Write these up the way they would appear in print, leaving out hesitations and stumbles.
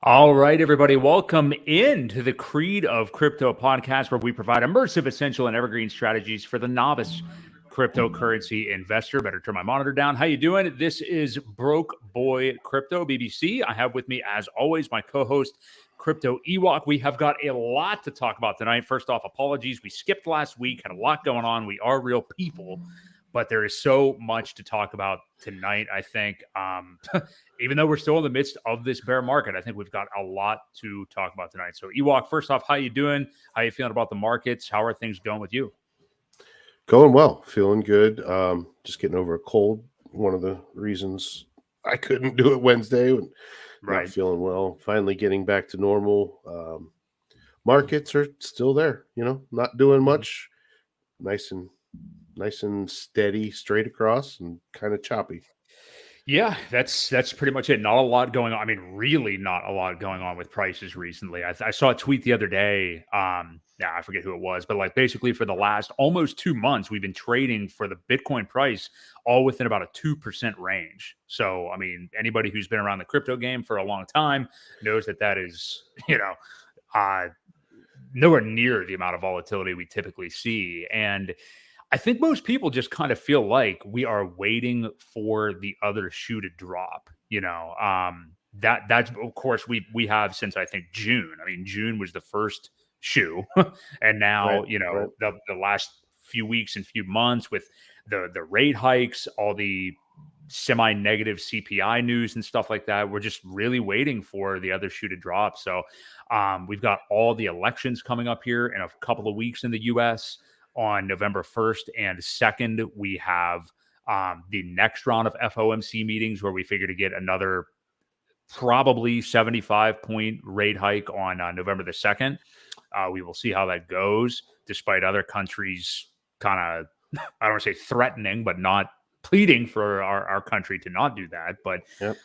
All right, everybody, welcome into the Creed of Crypto podcast, where we provide immersive, essential, and evergreen strategies for the novice cryptocurrency investor. Better turn my monitor down. How you doing? This is Broke Boi Crypto, BBC. I have with me, as always, my co-host, Crypto Ewok. We have got a lot to talk about tonight. First off, apologies. We skipped last week, had a lot going on. We are real people, but there is so much to talk about tonight, I think. Even though we're still in the midst of this bear market, I think we've got a lot to talk about tonight. So, Ewok, first off, how you doing? How you feeling about the markets? How are things going with you? Going well, feeling good. Just getting over a cold. One of the reasons I couldn't do it Wednesday. Right. Not feeling well. Finally getting back to normal. Markets are still there. Not doing much. Nice and steady, straight across, and kind of choppy. Yeah, that's pretty much it. Not a lot going on. I mean, really not a lot going on with prices recently. I saw a tweet the other day. I forget who it was, but like basically for the last almost 2 months, we've been trading for the Bitcoin price all within about a 2% range. So, I mean, anybody who's been around the crypto game for a long time knows that is, nowhere near the amount of volatility we typically see. And I think most people just kind of feel like we are waiting for the other shoe to drop. That's of course we have since I think June. I mean, June was the first shoe, and now right. The last few weeks and few months with the rate hikes, all the semi-negative CPI news and stuff like that. We're just really waiting for the other shoe to drop. So we've got all the elections coming up here in a couple of weeks in the U.S. On November 1st and 2nd, we have the next round of FOMC meetings where we figure to get another probably 75-point rate hike on November the 2nd. We will see how that goes, despite other countries kind of, I don't want to say threatening, but not pleading for our country to not do that. But Yep.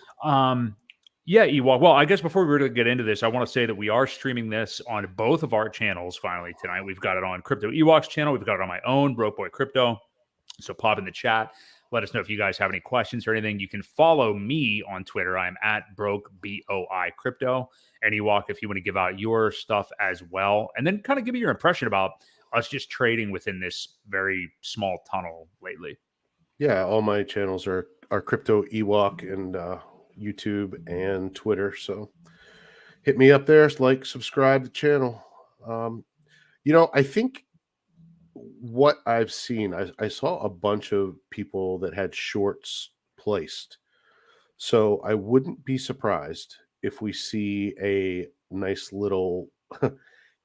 Yeah, Ewok. Well, I guess before we really get into this, I want to say that we are streaming this on both of our channels finally tonight. We've got it on Crypto Ewok's channel. We've got it on my own, Broke Boi Crypto. So pop in the chat. Let us know if you guys have any questions or anything. You can follow me on Twitter. I'm at Broke BOI Crypto. And Ewok, if you want to give out your stuff as well, and then kind of give me your impression about us just trading within this very small tunnel lately. Yeah, all my channels are Crypto Ewok and YouTube and Twitter. So hit me up there, like, subscribe to the channel. I think what I've seen, I saw a bunch of people that had shorts placed. So I wouldn't be surprised if we see a nice little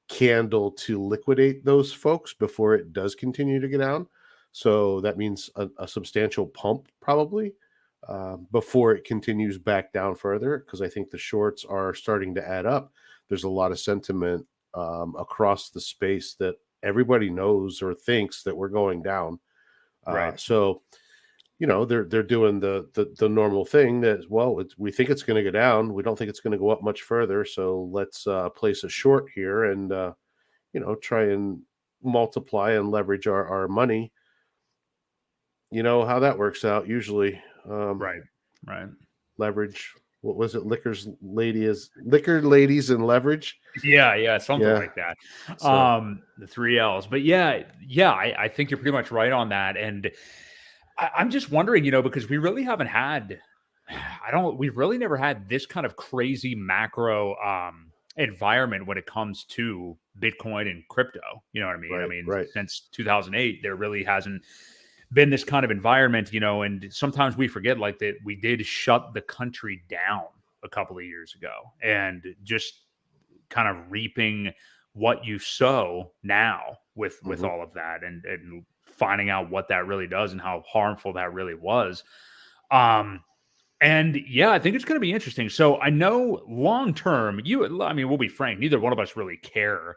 candle to liquidate those folks before it does continue to get down. So that means a substantial pump probably before it continues back down further, because I think the shorts are starting to add up. There's a lot of sentiment across the space that everybody knows or thinks that we're going down. Right. So, they're doing the normal thing that, well, we think it's going to go down. We don't think it's going to go up much further. So let's place a short here and, try and multiply and leverage our money. You know how that works out usually. Right. Leverage. What was it? Liquor ladies and leverage. Yeah, something like that. So, The 3 L's. But I think you're pretty much right on that. And I'm just wondering, because we really haven't had, we've really never had this kind of crazy macro environment when it comes to Bitcoin and crypto. You know what I mean? Right. Since 2008, there really hasn't been this kind of environment, and sometimes we forget like that we did shut the country down a couple of years ago, and just kind of reaping what you sow now with all of that and finding out what that really does and how harmful that really was. I think it's going to be interesting. So I know long term, we'll be frank, neither one of us really care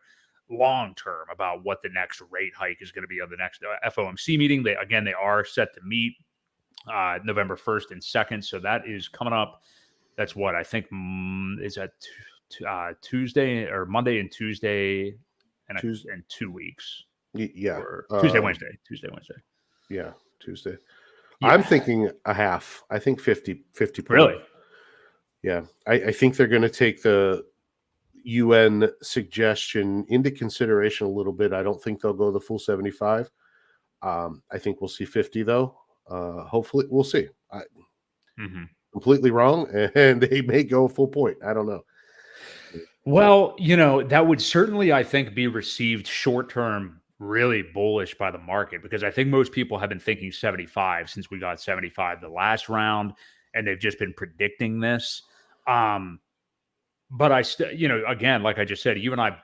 long term about what the next rate hike is going to be on the next FOMC meeting. They are set to meet November 1st and 2nd. So that is coming up. That's what I think is at Tuesday or Monday and Tuesday in 2 weeks. Yeah. Or Tuesday, Wednesday. Yeah, Tuesday. Yeah. I'm thinking a half. I think 50. Really? Yeah, I think they're going to take the UN suggestion into consideration a little bit. I don't think they'll go the full 75. I think we'll see 50 though. Hopefully, we'll see. Mhm. Completely wrong, and they may go full point. I don't know. Well, that would certainly, I think, be received short term really bullish by the market because I think most people have been thinking 75 since we got 75 the last round, and they've just been predicting this. Um, but I still, again, like I just said, you and I,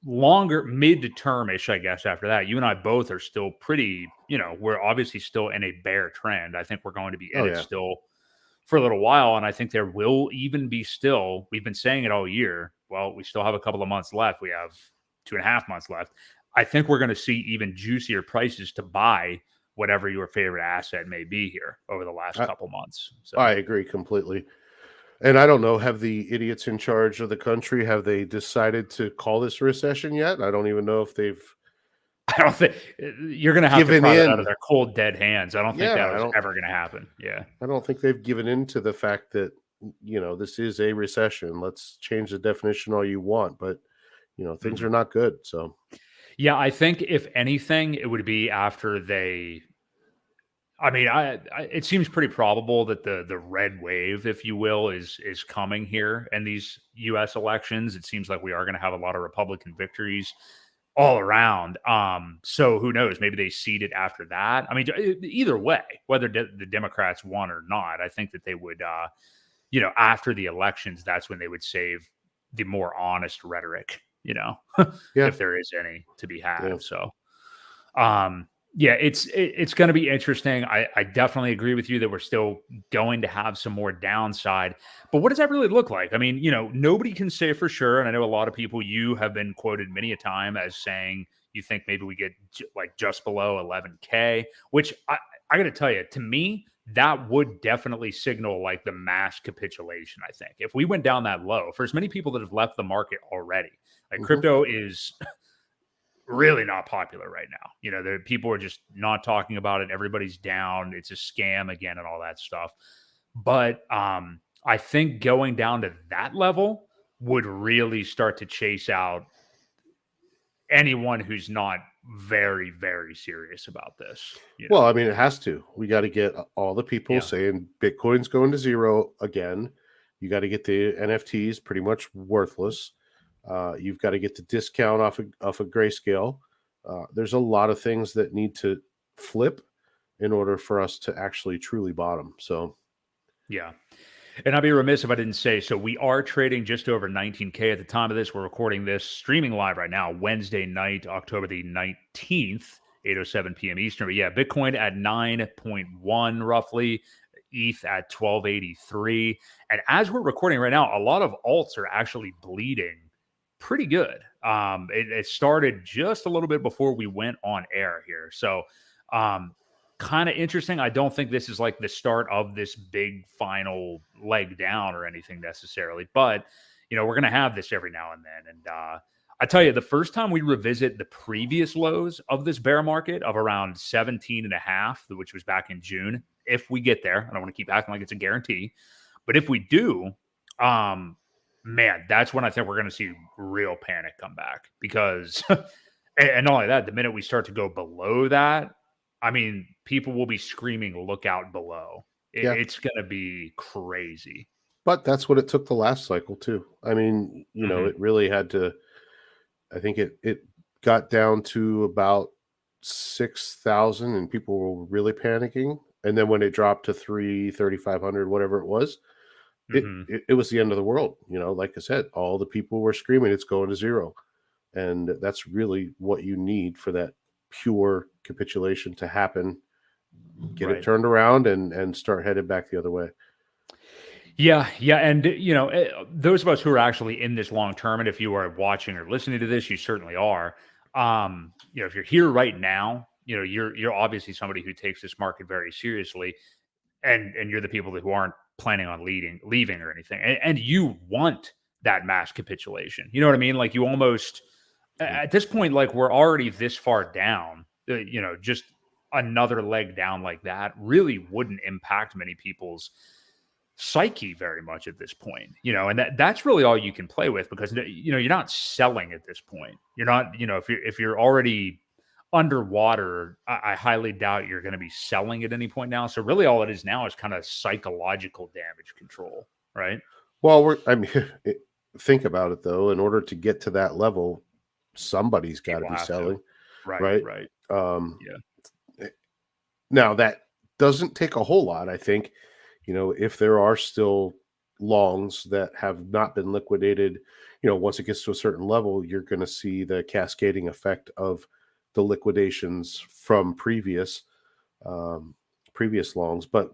longer mid to termish, I guess, after that, you and I both are still pretty, we're obviously still in a bear trend. I think we're going to be Oh in it yeah, still for a little while. And I think there will even be still, we've been saying it all year. Well, we still have a couple of months left. We have 2.5 months left. I think we're going to see even juicier prices to buy whatever your favorite asset may be here over the last I, couple months. So I agree completely. And I don't know, have the idiots in charge of the country, have they decided to call this a recession yet? I don't even know if they've I don't think you're going to have to given pry that out of in. their cold, dead hands. I don't think Yeah, that was ever going to happen. Yeah. I don't think they've given in to the fact that this is a recession. Let's change the definition all you want, but things Mhm. are not good. So Yeah. I think if anything, it would be after they, I mean, it seems pretty probable that the red wave, if you will, is coming here in these U.S. elections. It seems like we are going to have a lot of Republican victories all around. So who knows? Maybe they seed it after that. I mean, either way, whether the Democrats won or not, I think that they would, after the elections, that's when they would save the more honest rhetoric, yeah, if there is any to be had. yeah. So. Yeah, it's going to be interesting. I definitely agree with you that we're still going to have some more downside. But what does that really look like? I mean, nobody can say for sure. And I know a lot of people, you have been quoted many a time as saying you think maybe we get like just below 11K, which I got to tell you, to me, that would definitely signal like the mass capitulation. I think if we went down that low, for as many people that have left the market already, like Hmm. crypto is really not popular right now. The people are just not talking about it. Everybody's down. It's a scam again and all that stuff. But I think going down to that level would really start to chase out anyone who's not very, very serious about this. Well, I mean, it has to. We got to get all the people Yeah. saying Bitcoin's going to zero again. You got to get the NFTs pretty much worthless. You've got to get the discount off of Grayscale. There's a lot of things that need to flip in order for us to actually truly bottom. So Yeah. And I'd be remiss if I didn't say so. We are trading just over 19K at the time of this. We're recording this streaming live right now, Wednesday night, October the 19th, 8:07 p.m. Eastern. But yeah, Bitcoin at 9.1 roughly, ETH at 1283. And as we're recording right now, a lot of alts are actually bleeding pretty good. It started just a little bit before we went on air here. So um, kind of interesting. I don't think this is like the start of this big final leg down or anything necessarily, but we're going to have this every now and then. And I tell you, the first time we revisit the previous lows of this bear market of around 17 and a half, which was back in June, if we get there, I don't want to keep acting like it's a guarantee, but if we do, man, that's when I think we're going to see real panic come back because, and not only that, the minute we start to go below that, I mean, people will be screaming, look out below. yeah, It's going to be crazy. but that's what it took the last cycle too. I mean, Mhm. it really had to. I think it got down to about 6,000, and people were really panicking. And then when it dropped to 3,500, whatever it was, it, Mhm. it it was the end of the world. Like I said, all the people were screaming, "It's going to zero," and that's really what you need for that pure capitulation to happen. Get it Right. turned around and start headed back the other way. Yeah, yeah, and those of us who are actually in this long term, and if you are watching or listening to this, you certainly are. If you're here right now, you're obviously somebody who takes this market very seriously, and you're the people who aren't planning on leaving or anything, and you want that mass capitulation. You know what I mean? Like you almost Yeah. at this point, like we're already this far down. Just another leg down like that really wouldn't impact many people's psyche very much at this point, and that's really all you can play with, because you're not selling at this point. You're not, if you're already underwater, I highly doubt you're going to be selling at any point now. So really all it is now is kind of psychological damage control, right? Well, think about it though. In order to get to that level, somebody's got to People be have to. selling, Right. right? Yeah. Now that doesn't take a whole lot. I think, if there are still longs that have not been liquidated, once it gets to a certain level, you're going to see the cascading effect of the liquidations from previous longs. But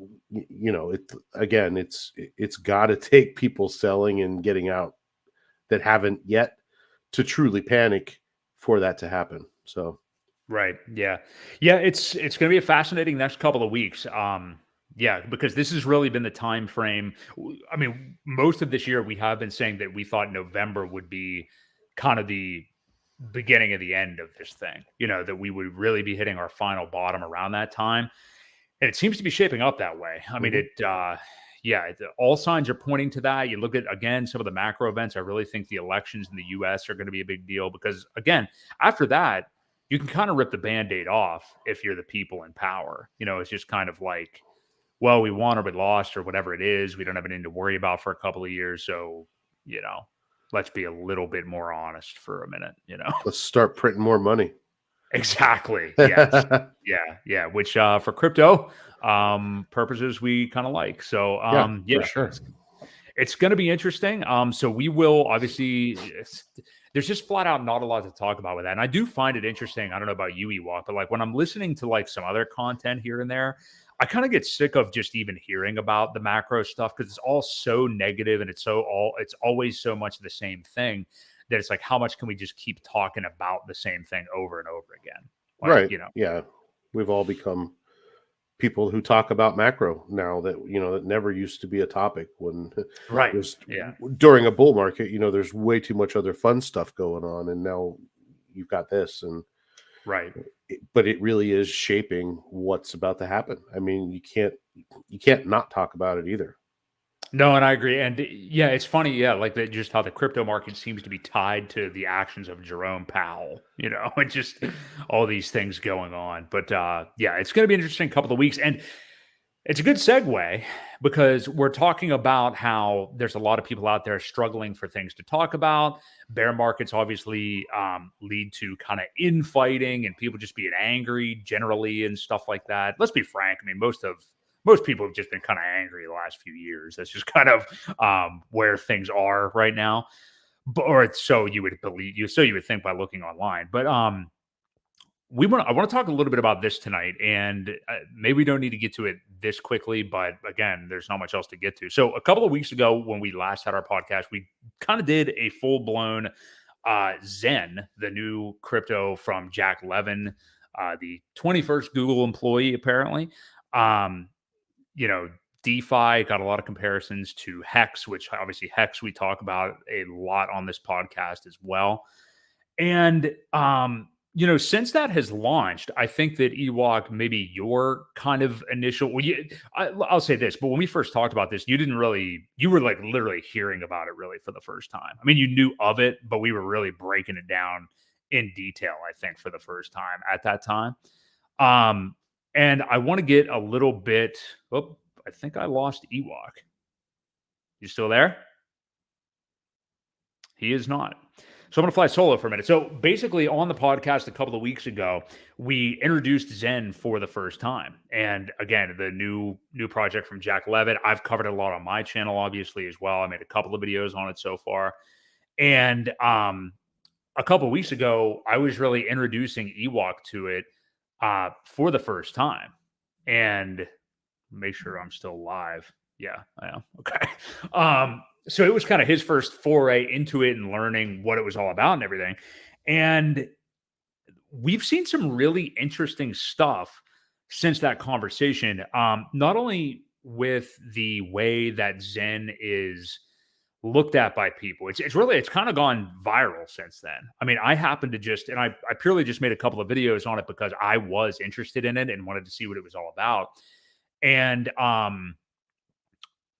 it's got to take people selling and getting out that haven't yet to truly panic for that to happen. So Right. Yeah. Yeah. It's going to be a fascinating next couple of weeks. Yeah, because this has really been the time frame. I mean, most of this year we have been saying that we thought November would be kind of the beginning of the end of this thing, that we would really be hitting our final bottom around that time. And it seems to be shaping up that way. I mean, all signs are pointing to that. You look at, again, some of the macro events. I really think the elections in the US are going to be a big deal, because, again, after that, you can kind of rip the Band-Aid off if you're the people in power. It's just kind of like, well, we won or we lost or whatever it is. We don't have anything to worry about for a couple of years. So, let's be a little bit more honest for a minute, let's start printing more money. Exactly. Yes. Yeah. Which for crypto purposes we kind of like. So for sure. It's going to be interesting. So we will obviously. There's just flat out not a lot to talk about with that, and I do find it interesting. I don't know about you, Ewok, but like when I'm listening to like some other content here and there, I kind of get sick of just even hearing about the macro stuff, because it's all so negative and it's always so much of the same thing that it's like, how much can we just keep talking about the same thing over and over again? Like, right. Yeah. We've all become people who talk about macro now that, that never used to be a topic when right. During a bull market, there's way too much other fun stuff going on. And now you've got this and right. But it really is shaping what's about to happen. I mean, you can't not talk about it either. No, and I agree. And yeah, it's funny. Yeah, like just how the crypto market seems to be tied to the actions of Jerome Powell, and just all these things going on. But yeah, it's going to be an interesting couple of weeks. And it's a good segue, because we're talking about how there's a lot of people out there struggling for things to talk about. Bear markets obviously lead to kind of infighting and people just being angry generally and stuff like that. Let's be frank. I mean, most people have just been kind of angry the last few years. That's just kind of where things are right now, or so you would believe. So you would think by looking online. But I want to talk a little bit about this tonight, and maybe we don't need to get to it this quickly. But again, there's not much else to get to. So a couple of weeks ago, when we last had our podcast, we kind of did a full blown Zen, the new crypto from Jack Levin, the 21st Google employee, apparently. DeFi got a lot of comparisons to Hex, which obviously Hex we talk about a lot on this podcast as well. And, since that has launched, I think that Ewok, maybe your kind of initial, I'll say this, but when we first talked about this, you were like literally hearing about it really for the first time. I mean, you knew of it, but we were really breaking it down in detail, I think, for the first time at that time. And I want to get a little bit. Oh, I think I lost Ewok. You still there? He is not. So I'm going to fly solo for a minute. So basically, on the podcast a couple of weeks ago, we introduced Zen for the first time. And again, the new project from Jack Levin. I've covered it a lot on my channel, obviously, as well. I made a couple of videos on it so far. And a couple of weeks ago, I was really introducing Ewok to it for the first time. And make sure I'm still live. Yeah, I am. Okay. So it was kind of his first foray into it and learning what it was all about and everything. And we've seen some really interesting stuff since that conversation. Not only with the way that Zen is looked at by people, it's kind of gone viral since then. I mean, I happened to I purely just made a couple of videos on it because I was interested in it and wanted to see what it was all about. And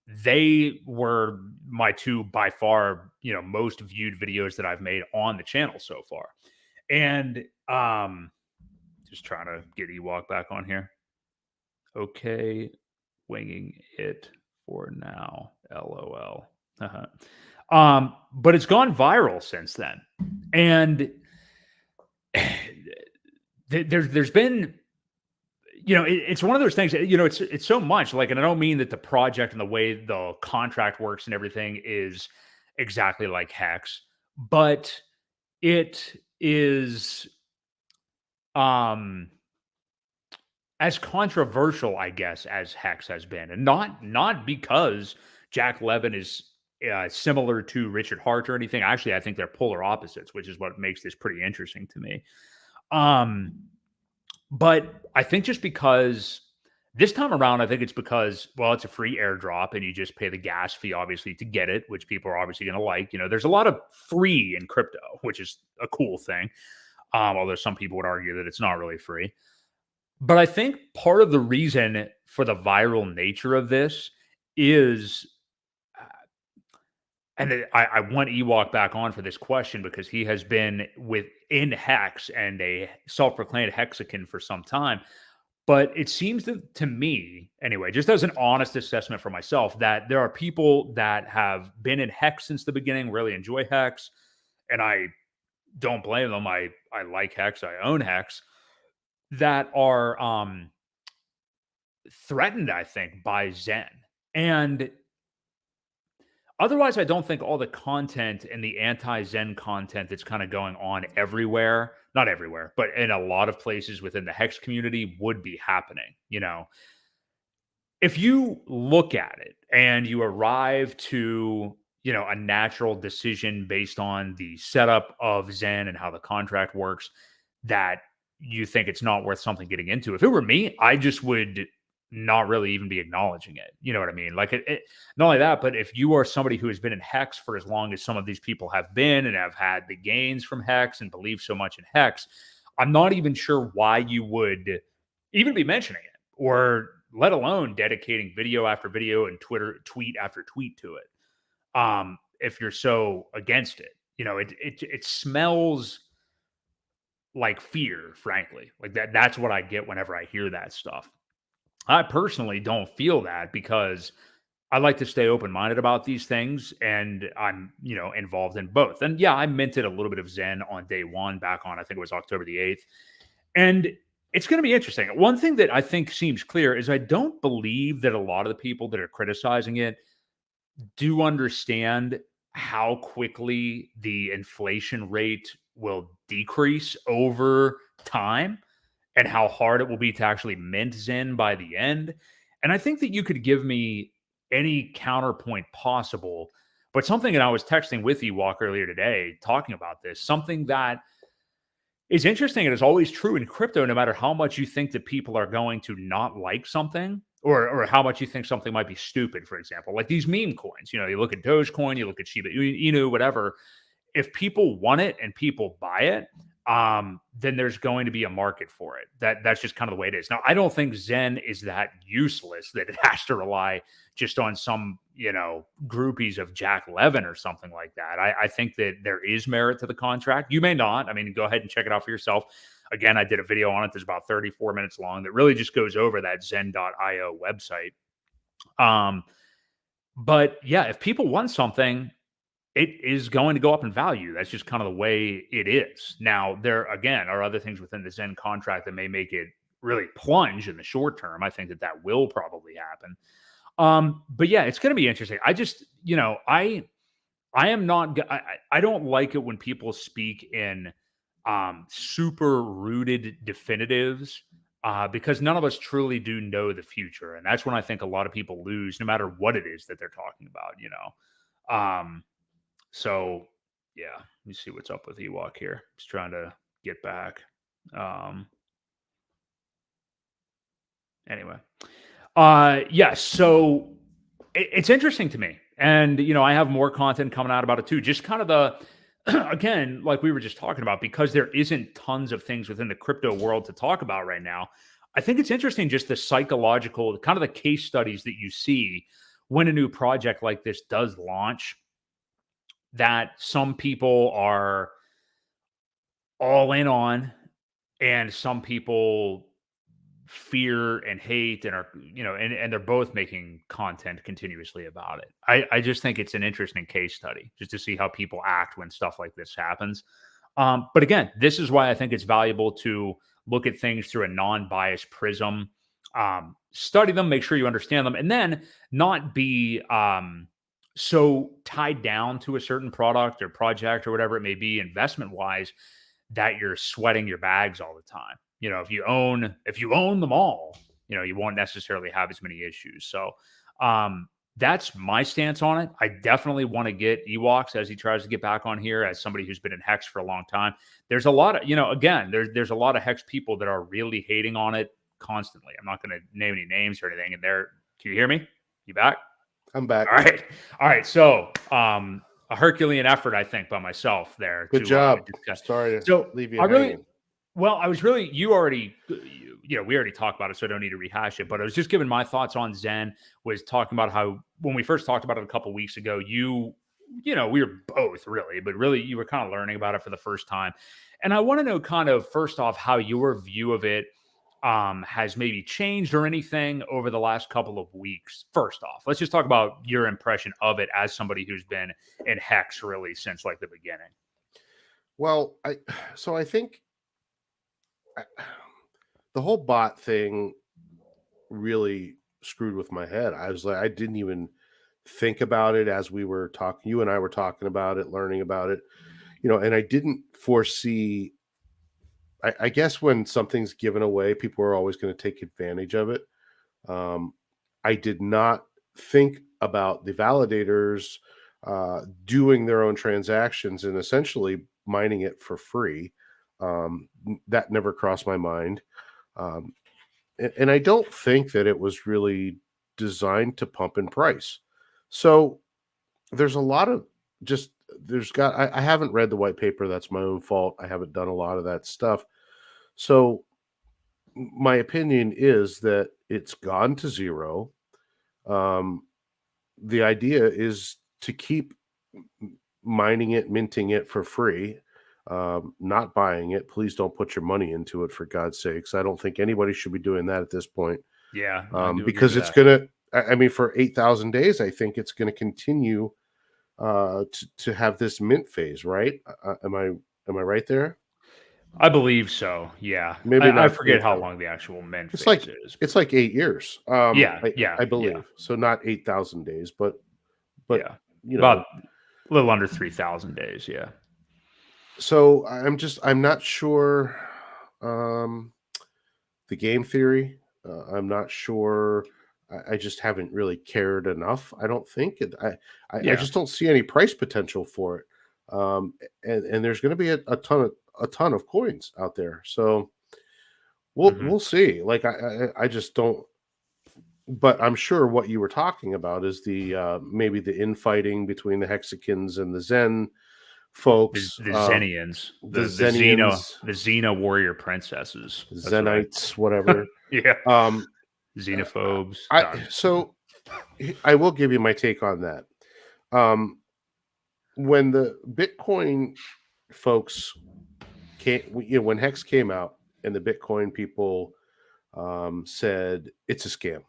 they were my two by far, most viewed videos that I've made on the channel so far. And just trying to get Ewok back on here. Okay, winging it for now. LOL. But it's gone viral since then. And there's been, it's one of those things, it's so much like, and I don't mean that the project and the way the contract works and everything is exactly like Hex, but it is as controversial, I guess, as Hex has been, and not because Jack Levin is similar to Richard Hart or anything. Actually, I think they're polar opposites, which is what makes this pretty interesting to me. But I think just because this time around, I think it's because, well, it's a free airdrop and you just pay the gas fee, obviously, to get it, which people are obviously going to like. There's a lot of free in crypto, which is a cool thing. Although some people would argue that it's not really free. But I think part of the reason for the viral nature of this is, and I want Ewok back on for this question because he has been within Hex and a self-proclaimed Hexican for some time. But it seems to me, anyway, just as an honest assessment for myself, that there are people that have been in Hex since the beginning, really enjoy Hex, and I don't blame them. I like Hex. I own Hex. That are threatened, I think, by Zen. And otherwise, I don't think all the content and the anti-Zen content that's kind of going on everywhere, not everywhere, but in a lot of places within the Hex community would be happening. If you look at it and you arrive to, a natural decision based on the setup of Zen and how the contract works, that you think it's not worth something getting into. If it were me, I just would not really even be acknowledging it. You know what I mean? Like not only that, but if you are somebody who has been in Hex for as long as some of these people have been and have had the gains from Hex and believe so much in Hex, I'm not even sure why you would even be mentioning it, or let alone dedicating video after video and tweet after tweet to it. If you're so against it, it smells like fear, frankly. Like that's what I get whenever I hear that stuff. I personally don't feel that because I like to stay open-minded about these things, and I'm, involved in both. And yeah, I minted a little bit of Zen on day one back on, I think it was October the 8th. And it's going to be interesting. One thing that I think seems clear is I don't believe that a lot of the people that are criticizing it do understand how quickly the inflation rate will decrease over time and how hard it will be to actually mint Zen by the end. And I think that you could give me any counterpoint possible, but something that I was texting with Ewok earlier today talking about this, something that is interesting and is always true in crypto, no matter how much you think that people are going to not like something, or how much you think something might be stupid, for example, like these meme coins. You look at Dogecoin, you look at Shiba Inu, whatever. If people want it and people buy it, then there's going to be a market for it. That's just kind of the way it is. Now, I don't think Zen is that useless that it has to rely just on some, groupies of Jack Levin or something like that. I think that there is merit to the contract. You may not. I mean, go ahead and check it out for yourself. Again, I did a video on it that's about 34 minutes long that really just goes over that zen.io website. But yeah, if people want something, it is going to go up in value. That's just kind of the way it is. Now, there, again, are other things within the Zen contract that may make it really plunge in the short term. I think that will probably happen. But yeah, it's going to be interesting. I just, I am not, I don't like it when people speak in super rooted definitives, because none of us truly do know the future. And that's when I think a lot of people lose, no matter what it is that they're talking about, So yeah, let me see what's up with Ewok here. Just trying to get back. Anyway, yes. So it's interesting to me, and I have more content coming out about it too. Just kind of the again, like we were just talking about, because there isn't tons of things within the crypto world to talk about right now. I think it's interesting, just the psychological, kind of the case studies that you see when a new project like this does launch, that some people are all in on, and some people fear and hate and are, and they're both making content continuously about it. I just think it's an interesting case study just to see how people act when stuff like this happens. But again, this is why I think it's valuable to look at things through a non-biased prism, study them, make sure you understand them, and then not be so tied down to a certain product or project or whatever it may be investment wise that you're sweating your bags all the time. If you own them all, you won't necessarily have as many issues. So that's my stance on it. I definitely want to get Ewoks as he tries to get back on here as somebody who's been in Hex for a long time. There's a lot of, again, there's a lot of Hex people that are really hating on it constantly. I'm not going to name any names or anything. And can you hear me? You back? I'm back. All right. So, a Herculean effort, I think, by myself there. Good job. Sorry to leave you hanging. Well, I was really, we already talked about it, so I don't need to rehash it, but I was just giving my thoughts on Zen, was talking about how, when we first talked about it a couple of weeks ago, we were both really, you were kind of learning about it for the first time. And I want to know kind of, first off, how your view of it has maybe changed or anything over the last couple of weeks. First off, let's just talk about your impression of it as somebody who's been in Hex really since like the beginning. Well, I think the whole bot thing really screwed with my head. I was like, I didn't even think about it as we were talking. You and I were talking about it, learning about it, and I didn't foresee. I guess when something's given away, people are always going to take advantage of it. I did not think about the validators doing their own transactions and essentially mining it for free. That never crossed my mind. And I don't think that it was really designed to pump in price. So there's a lot of I haven't read the white paper. That's my own fault. I haven't done a lot of that stuff. So my opinion is that it's gone to zero. The idea is to keep mining it, minting it for free, not buying it. Please don't put your money into it, for God's sakes. I don't think anybody should be doing that at this point. Yeah. Because it's going to, for 8,000 days, I think it's going to continue to have this mint phase, right? Am I right there? I believe so. Yeah. Maybe I forget how long the actual mint phase is. It's like 8 years. I believe. Yeah. So not 8,000 days, but yeah. About a little under 3,000 days. Yeah. So I'm not sure the game theory. I'm not sure. I just haven't really cared enough. I don't think I just don't see any price potential for it. And there's going to be a ton of coins out there. So we'll see. Like I just don't. But I'm sure what you were talking about is the maybe the infighting between the Hexicans and the Zen folks, the Zenians, the Xena warrior princesses, Zenites, whatever. Yeah. Xenophobes. So I will give you my take on that. When the Bitcoin folks when Hex came out and the Bitcoin people said it's a scam,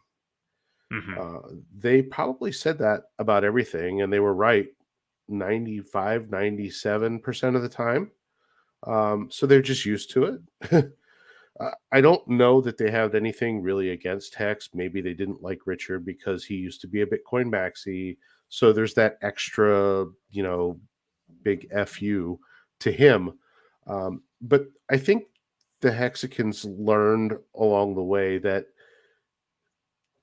they probably said that about everything, and they were right 97% of the time. So they're just used to it. I don't know that they have anything really against Hex. Maybe they didn't like Richard because he used to be a Bitcoin maxi. So there's that extra, big FU to him. But I think the Hexicans learned along the way that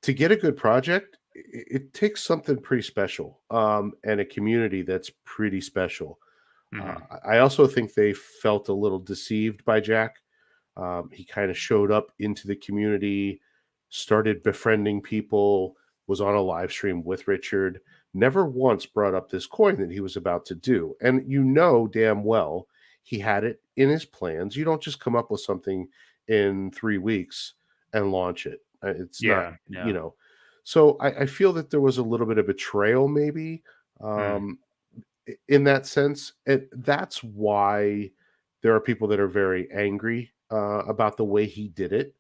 to get a good project, it takes something pretty special, and a community that's pretty special. I also think they felt a little deceived by Jack. He kind of showed up into the community, started befriending people, was on a live stream with Richard, never once brought up this coin that he was about to do. And damn well he had it in his plans. You don't just come up with something in 3 weeks and launch it. It's not. So I feel that there was a little bit of betrayal, maybe, Mm. um, in that sense. And that's why there are people that are very angry about the way he did it,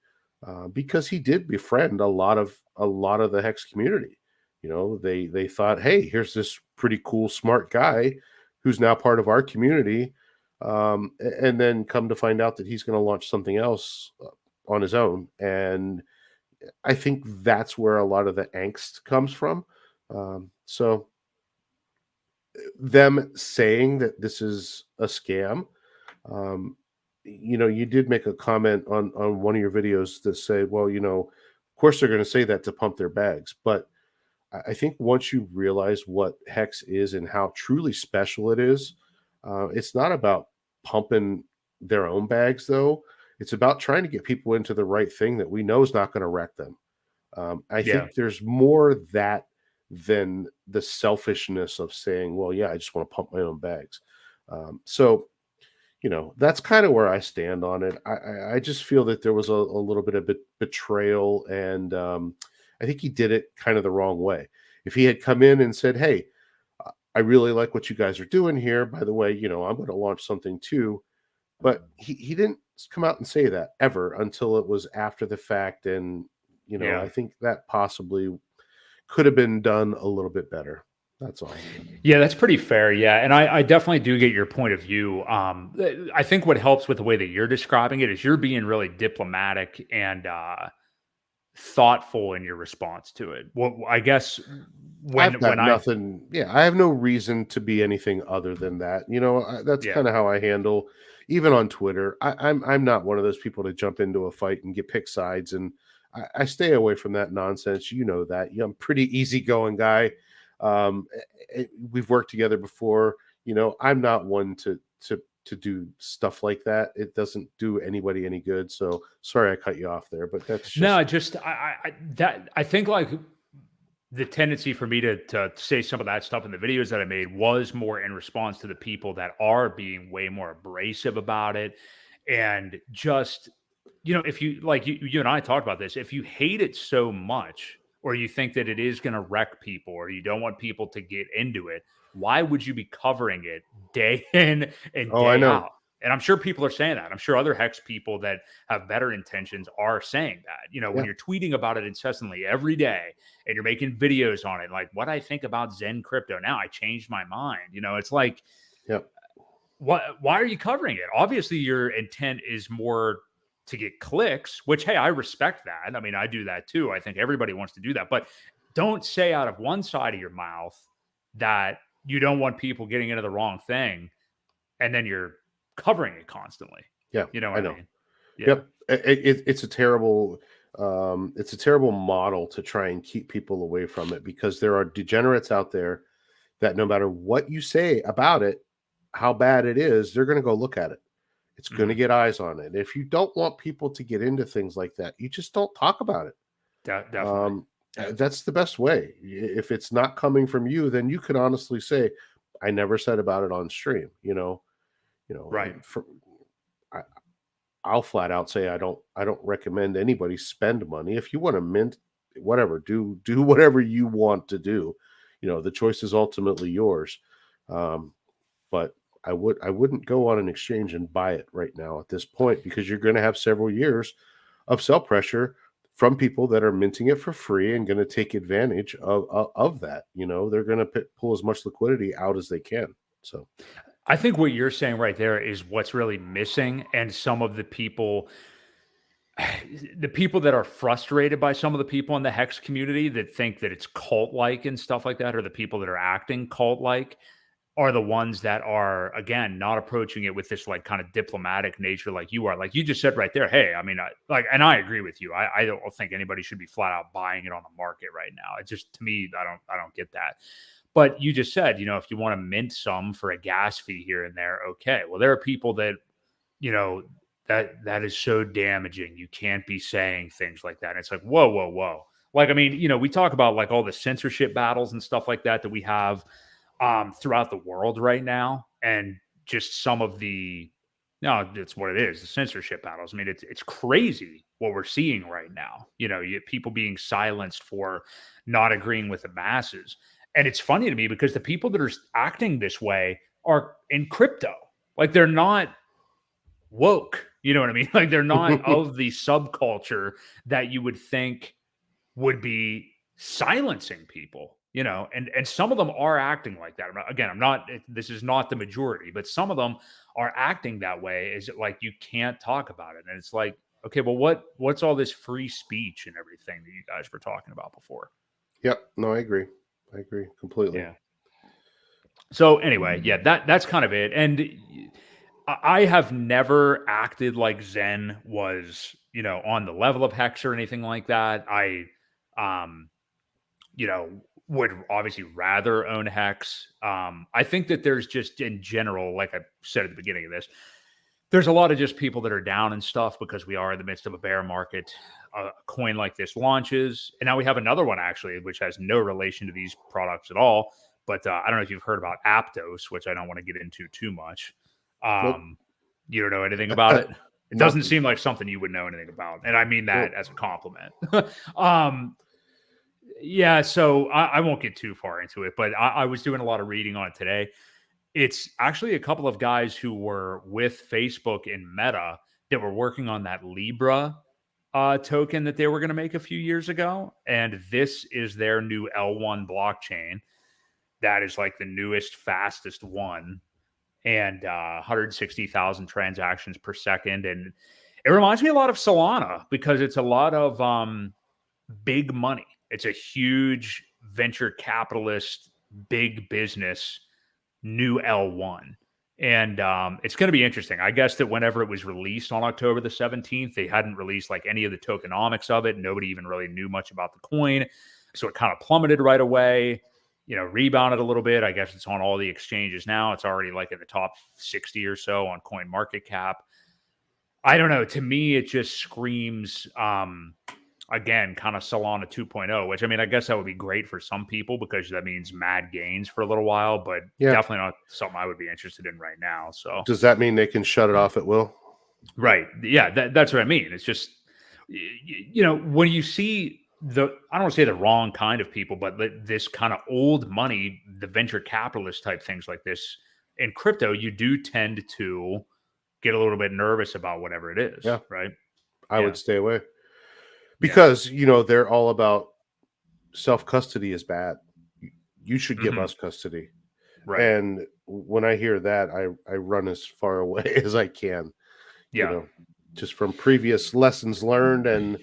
because he did befriend a lot of the Hex community. They thought, hey, here's this pretty cool, smart guy who's now part of our community, and then come to find out that he's going to launch something else on his own. And I think that's where a lot of the angst comes from. So them saying that this is a scam, um, you did make a comment on one of your videos that say, well, of course they're going to say that to pump their bags, but I think once you realize what Hex is and how truly special it is, it's not about pumping their own bags, though. It's about trying to get people into the right thing that we know is not going to wreck them. I Yeah. think there's more that than the selfishness of saying, well, yeah, I just want to pump my own bags. So, that's kind of where I stand on it. I just feel that there was a little bit of betrayal, and I think he did it kind of the wrong way. If he had come in and said, hey, I really like what you guys are doing here. By the way, I'm going to launch something too. But he didn't come out and say that ever until it was after the fact. And, Yeah. I think that possibly could have been done a little bit better. That's all. Yeah, that's pretty fair. Yeah. And I definitely do get your point of view. I think what helps with the way that you're describing it is you're being really diplomatic and thoughtful in your response to it. Well, I guess I've when got I, nothing. Yeah, I have no reason to be anything other than that. That's yeah, kind of how I handle, even on Twitter. I'm not one of those people to jump into a fight and get pick sides, and I stay away from that nonsense. You know that. I'm a pretty easygoing guy. We've worked together before. I'm not one to do stuff like that. It doesn't do anybody any good. So sorry I cut you off there, but that's no, just. I just, I think like the tendency for me to say some of that stuff in the videos that I made was more in response to the people that are being way more abrasive about it. And just, if you like you and I talked about this, if you hate it so much, or you think that it is going to wreck people, or you don't want people to get into it, why would you be covering it day in and Oh, I day know. out? And I'm sure people are saying that. I'm sure other Hex people that have better intentions are saying that. When Yeah. you're tweeting about it incessantly every day, and you're making videos on it, like what I think about Zen crypto. Now I changed my mind. It's like, Yeah. why are you covering it? Obviously, your intent is more to get clicks, which, hey, I respect that. I mean, I do that too. I think everybody wants to do that. But don't say out of one side of your mouth that you don't want people getting into the wrong thing, and then you're covering it constantly. Yeah. You know I what I know. mean? Yeah. Yep. It's a terrible model to try and keep people away from it, because there are degenerates out there that no matter what you say about it, how bad it is, they're going to go look at it. It's going to Mhm. get eyes on it. If you don't want people to get into things like that, you just don't talk about it. Definitely. Um, Yeah. that's the best way. If it's not coming from you, then you can honestly say, "I never said about it on stream." Right. I, I'll flat out say I don't recommend anybody spend money. If you want to mint, whatever, do whatever you want to do. The choice is ultimately yours. Um, but I wouldn't go on an exchange and buy it right now at this point, because you're going to have several years of sell pressure from people that are minting it for free and going to take advantage of that. They're going to pull as much liquidity out as they can. So I think what you're saying right there is what's really missing. And some of the people, the people that are frustrated by some of the people in the Hex community that think that it's cult like and stuff like that, or the people that are acting cult like, are the ones that are, again, not approaching it with this like kind of diplomatic nature like you are. Like you just said right there, hey, I mean, and I agree with you. I don't think anybody should be flat out buying it on the market right now. It just, to me, I don't get that. But you just said, if you want to mint some for a gas fee here and there, okay. Well, there are people that, you know, that is so damaging. You can't be saying things like that. And it's like, whoa, whoa, whoa. Like, I mean, we talk about like all the censorship battles and stuff like that we have throughout the world right now, and just some of the No, it's what it is. The censorship battles. I mean, it's crazy what we're seeing right now. People being silenced for not agreeing with the masses. And it's funny to me because the people that are acting this way are in crypto. Like they're not woke. You know what I mean? Like they're not of the subculture that you would think would be silencing people, and some of them are acting like that. This is not the majority, but some of them are acting that way. Is it like you can't talk about it? And it's like, okay, well, what's all this free speech and everything that you guys were talking about before? Yep. No, I agree completely. Yeah. So anyway, yeah, that's kind of it. And I have never acted like Zen was, on the level of Hex or anything like that. I would obviously rather own Hex. I think that there's just in general, like I said at the beginning of this, there's a lot of just people that are down and stuff because we are in the midst of a bear market. A coin like this launches, and now we have another one actually, which has no relation to these products at all. But I don't know if you've heard about Aptos, which I don't want to get into too much. Nope. You don't know anything about it? It doesn't seem like something you would know anything about. And I mean that as a compliment. Yeah, so I won't get too far into it, but I was doing a lot of reading on it today. It's actually a couple of guys who were with Facebook and Meta that were working on that Libra token that they were going to make a few years ago. And this is their new L1 blockchain. That is like the newest, fastest one. And 160,000 transactions per second. And it reminds me a lot of Solana because it's a lot of big money. It's a huge venture capitalist, big business, new L1. And it's going to be interesting. I guess that whenever it was released on October the 17th, they hadn't released like any of the tokenomics of it. Nobody even really knew much about the coin. So it kind of plummeted right away. Rebounded a little bit. I guess it's on all the exchanges now. It's already like in the top 60 or so on Coin Market Cap. I don't know. To me, it just screams, again, kind of Solana 2.0, which, I mean, I guess that would be great for some people because that means mad gains for a little while, but definitely not something I would be interested in right now. So does that mean they can shut it off at will? Right. Yeah, that's what I mean. It's just, when you see I don't want to say the wrong kind of people, but this kind of old money, the venture capitalist type things like this in crypto, you do tend to get a little bit nervous about whatever it is. Yeah. Right. I would stay away because, they're all about self-custody is bad. You should give us custody. Right. And when I hear that, I run as far away as I can. Yeah. Just from previous lessons learned and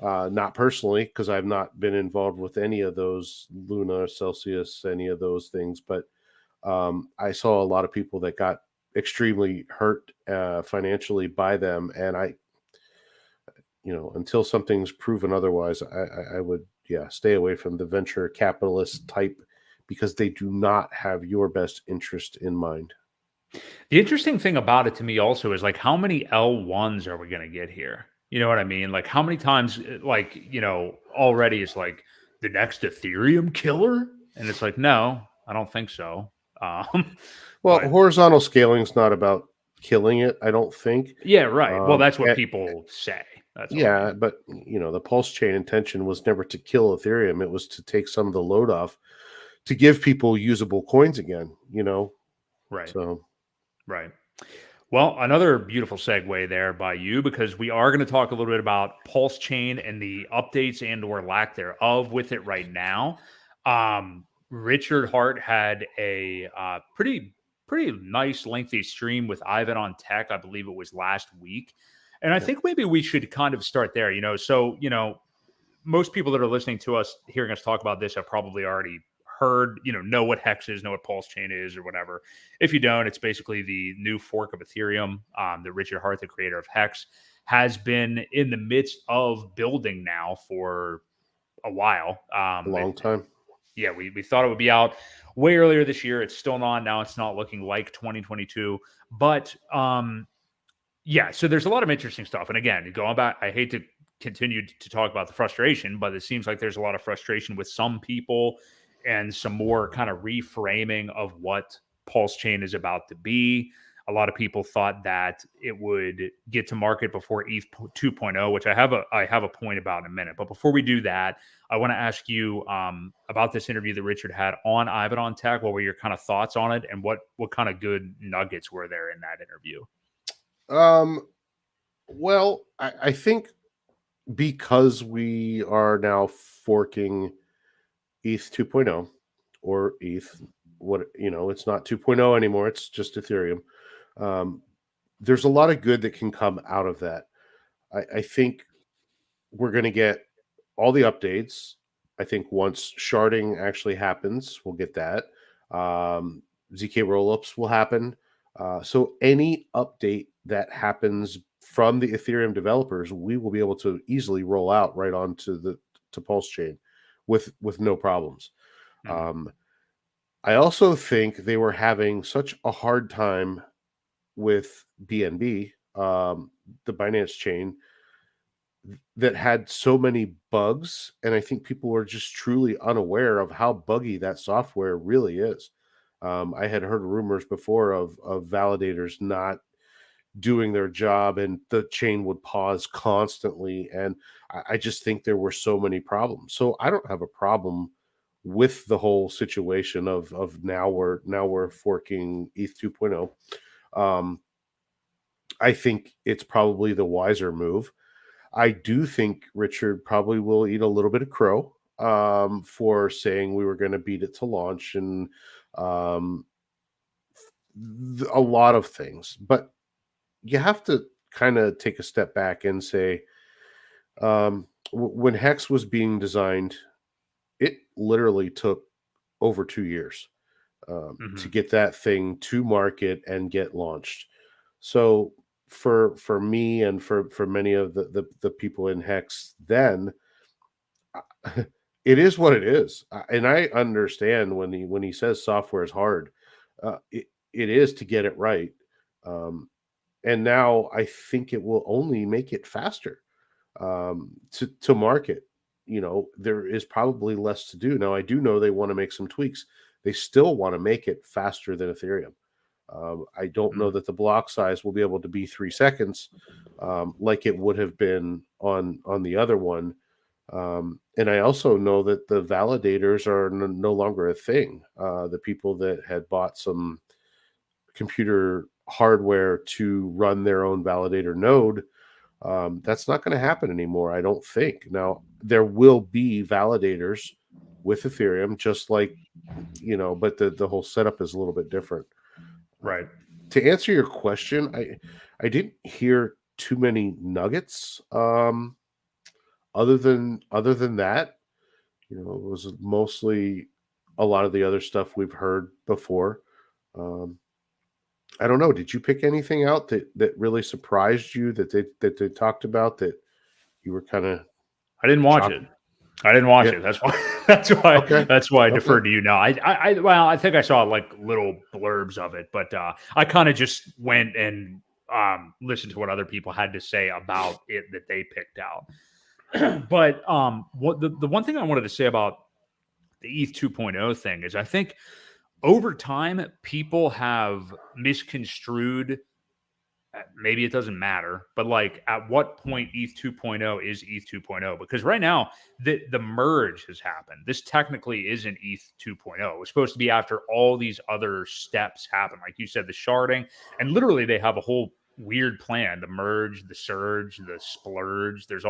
not personally, because I've not been involved with any of those Luna, Celsius, any of those things. But I saw a lot of people that got extremely hurt financially by them. And until something's proven otherwise, I would, stay away from the venture capitalist type because they do not have your best interest in mind. The interesting thing about it to me also is like, how many L1s are we going to get here? You know what I mean? Like how many times, already it's like the next Ethereum killer. And it's like, no, I don't think so. Horizontal scaling is not about killing it, I don't think. Yeah, right. Well, that's what people say. That's but the PulseChain intention was never to kill Ethereum. It was to take some of the load off to give people usable coins again, Right. So, right. Well, another beautiful segue there by you, because we are going to talk a little bit about PulseChain and the updates and or lack thereof with it right now. Richard Hart had a pretty nice lengthy stream with Ivan on Tech. I believe it was last week. And I think maybe we should kind of start there, So, most people that are listening to us, hearing us talk about this have probably already heard, know what Hex is, know what PulseChain is or whatever. If you don't, it's basically the new fork of Ethereum that Richard Hart, the creator of Hex, has been in the midst of building now for a while. A long time. Yeah, we thought it would be out way earlier this year. It's still not. Now it's not looking like 2022. But so there's a lot of interesting stuff. And again, going back, I hate to continue to talk about the frustration, but it seems like there's a lot of frustration with some people and some more kind of reframing of what PulseChain is about to be. A lot of people thought that it would get to market before ETH 2.0, which I have a point about in a minute. But before we do that, I want to ask you about this interview that Richard had on Ivan Tech. What were your kind of thoughts on it, and what kind of good nuggets were there in that interview? Well, I think because we are now forking ETH 2.0 or ETH, it's not 2.0 anymore. It's just Ethereum. There's a lot of good that can come out of that. I think we're going to get all the updates. I think once sharding actually happens, we'll get that. ZK rollups will happen. So any update that happens from the Ethereum developers, we will be able to easily roll out right onto to PulseChain with no problems. I also think they were having such a hard time with BNB, the Binance chain, that had so many bugs, and I think people were just truly unaware of how buggy that software really is. I had heard rumors before of validators not doing their job, and the chain would pause constantly, and I just think there were so many problems. So I don't have a problem with the whole situation of now we're forking ETH 2.0. I think it's probably the wiser move. I do think Richard probably will eat a little bit of crow for saying we were going to beat it to launch and a lot of things. But you have to kind of take a step back and say, when Hex was being designed, it literally took over 2 years to get that thing to market and get launched. So for me and for many of the people in Hex then, it is what it is. And I understand when he says software is hard, it is to get it right. And now I think it will only make it faster to market. There is probably less to do. Now, I do know they want to make some tweaks. They still want to make it faster than Ethereum. I don't know that the block size will be able to be 3 seconds like it would have been on the other one. And I also know that the validators are no longer a thing. The people that had bought some computer hardware to run their own validator node, that's not going to happen anymore, I don't think. Now, there will be validators with Ethereum, just like, but the whole setup is a little bit different. Right. To answer your question, I didn't hear too many nuggets. Other than that, it was mostly a lot of the other stuff we've heard before. I don't know. Did you pick anything out that really surprised you that they talked about that you were kind of? I didn't watch it. That's why. Okay. That's why I deferred to you now. I think I saw like little blurbs of it, but I kind of just went and listened to what other people had to say about it that they picked out. But what the one thing I wanted to say about the ETH 2.0 thing is I think over time people have misconstrued. Maybe it doesn't matter, but like at what point ETH 2.0 is ETH 2.0? Because right now the merge has happened. This technically isn't ETH 2.0. It was supposed to be after all these other steps happen. Like you said, the sharding, and literally they have a whole weird plan: the merge, the surge, the splurge. There's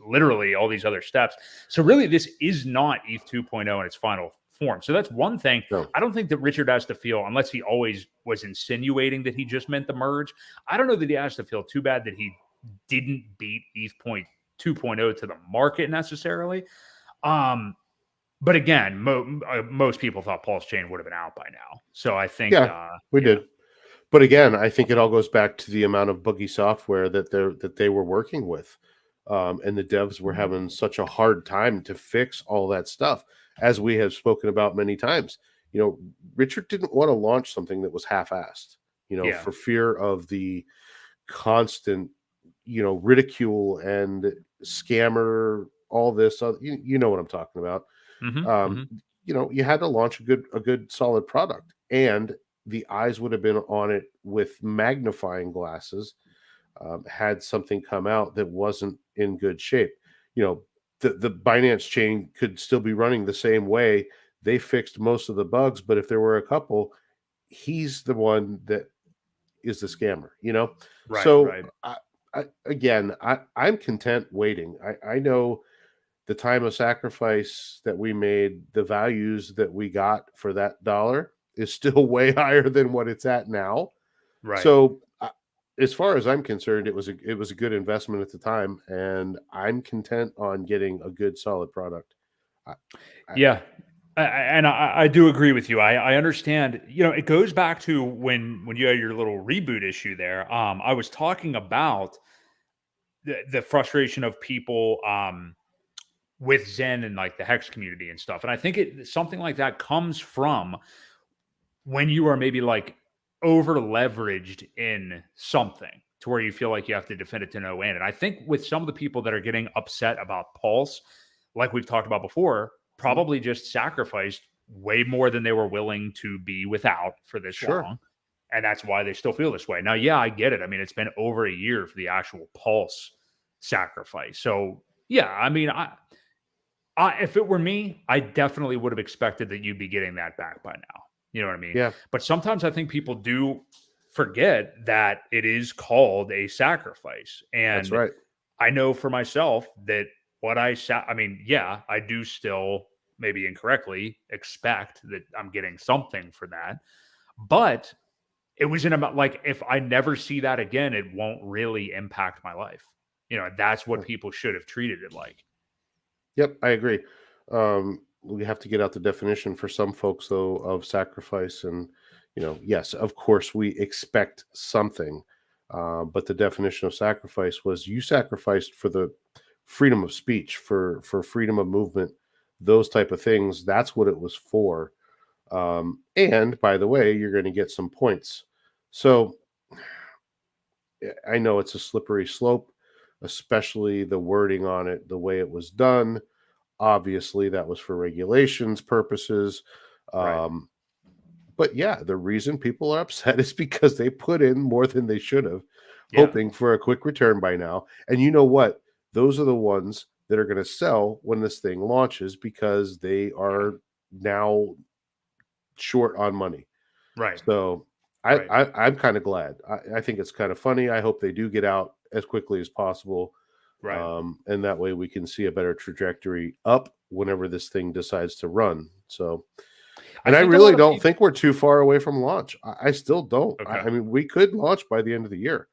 literally all these other steps. So really this is not ETH 2.0 in its final form. So that's one thing. No. I don't think that Richard has to feel, unless he always was insinuating that he just meant the merge, I don't know that he has to feel too bad that he didn't beat ETH 2.0 to the market necessarily. But again, most people thought PulseChain would have been out by now. So I think we did. But again, I think it all goes back to the amount of buggy software that they were working with. And the devs were having such a hard time to fix all that stuff, as we have spoken about many times. Richard didn't want to launch something that was half-assed, for fear of the constant, ridicule and scammer, all this. You know what I'm talking about. You had to launch a good solid product, and the eyes would have been on it with magnifying glasses had something come out that wasn't in good shape. You know, the Binance chain could still be running the same way. They fixed most of the bugs, but if there were a couple, he's the one that is the scammer, you know? Right, So right. I'm content waiting. I know the time of sacrifice that we made, the values that we got for that dollar is still way higher than what it's at now. Right. So, as far as I'm concerned, it was a good investment at the time, and I'm content on getting a good, solid product. I, I, Yeah. And I do agree with you. I understand, it goes back to when you had your little reboot issue there. I was talking about the frustration of people with Zen and like the Hex community and stuff. And I think something like that comes from when you are maybe like over leveraged in something to where you feel like you have to defend it to no end. And I think with some of the people that are getting upset about Pulse, like we've talked about before, Mhm. probably just sacrificed way more than they were willing to be without for this Sure. long. And that's why they still feel this way. Now, yeah, I get it. I mean, it's been over a year for the actual Pulse sacrifice. So, yeah, I mean, if it were me, I definitely would have expected that you'd be getting that back by now. You know what I mean? Yeah, But sometimes I think people do forget that it is called a sacrifice. that's And right. I know for myself that I mean, yeah, I do still maybe incorrectly expect that I'm getting something for that. But it was in about like, if I never see that again, it won't really impact my life. That's what Yeah. people should have treated it like. Yep, I agree. We have to get out the definition for some folks, though, of sacrifice. And, yes, of course, we expect something. But the definition of sacrifice was you sacrificed for the freedom of speech, for freedom of movement, those type of things. That's what it was for. And by the way, you're going to get some points. So I know it's a slippery slope, especially the wording on it, the way it was done. Obviously, that was for regulations purposes. Right. Um, but yeah, the reason people are upset is because they put in more than they should have, Yeah. hoping for a quick return by now. And you know what? Those are the ones that are going to sell when this thing launches because they Yeah. are now short on money. Right. So Right. I'm kind of glad. I think it's kind of funny. I hope they do get out as quickly as possible. Right. And that way we can see a better trajectory up whenever this thing decides to run. So, I and I think a really lot of don't people. think we're too far away from launch. I still don't. Okay. I mean, we could launch by the end of the year.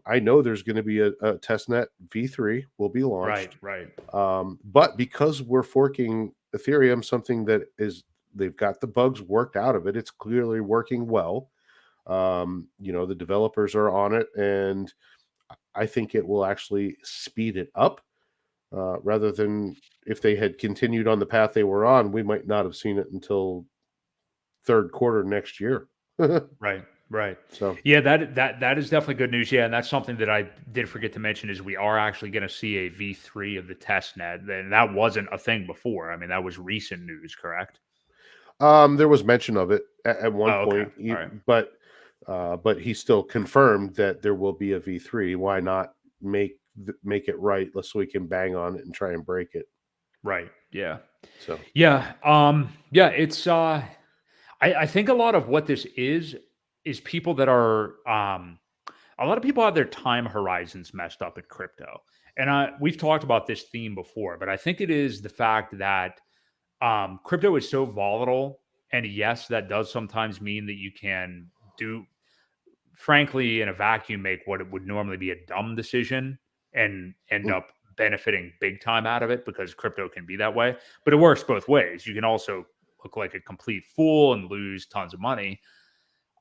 I know there's going to be a testnet V3 will be Right. launched. Right. But because we're forking Ethereum, something that is they've got the bugs worked out of it, it's clearly working well. The developers are on it, and I think it will actually speed it up rather than if they had continued on the path they were on, we might not have seen it until third quarter next year. Right. Right. So, Yeah, that is definitely good news. Yeah, and that's something that I did forget to mention is we are actually going to see a V3 of the test net. And that wasn't a thing before. I mean, that was recent news, correct? there was mention of it at one Oh, okay. point, All right. but he still confirmed that there will be a V3. Why not make it right so we can bang on it and try and break it? Right. Yeah. So, Yeah. Yeah, it's I think a lot of what this is people that are a lot of people have their time horizons messed up in crypto. And we've talked about this theme before, but I think it is the fact that crypto is so volatile. And yes, that does sometimes mean that you can do, frankly, in a vacuum, make what it would normally be a dumb decision and end mm, up benefiting big time out of it because crypto can be that way. But it works both ways. You can also look like a complete fool and lose tons of money.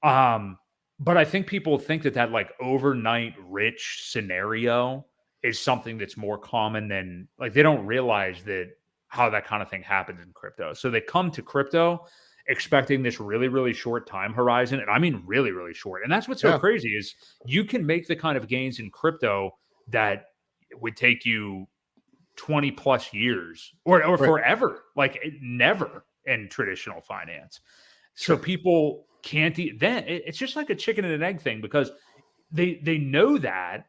Um, but I think people think that like overnight rich scenario is something that's more common than like they don't realize that how that kind of thing happens in crypto. So they come to crypto expecting this really, really short time horizon. And I mean really, really short. And that's what's so yeah, crazy is you can make the kind of gains in crypto that would take you 20 plus years or right, forever, like never in traditional finance. So sure, people can't eat. Then it's just like a chicken and an egg thing, because they know that,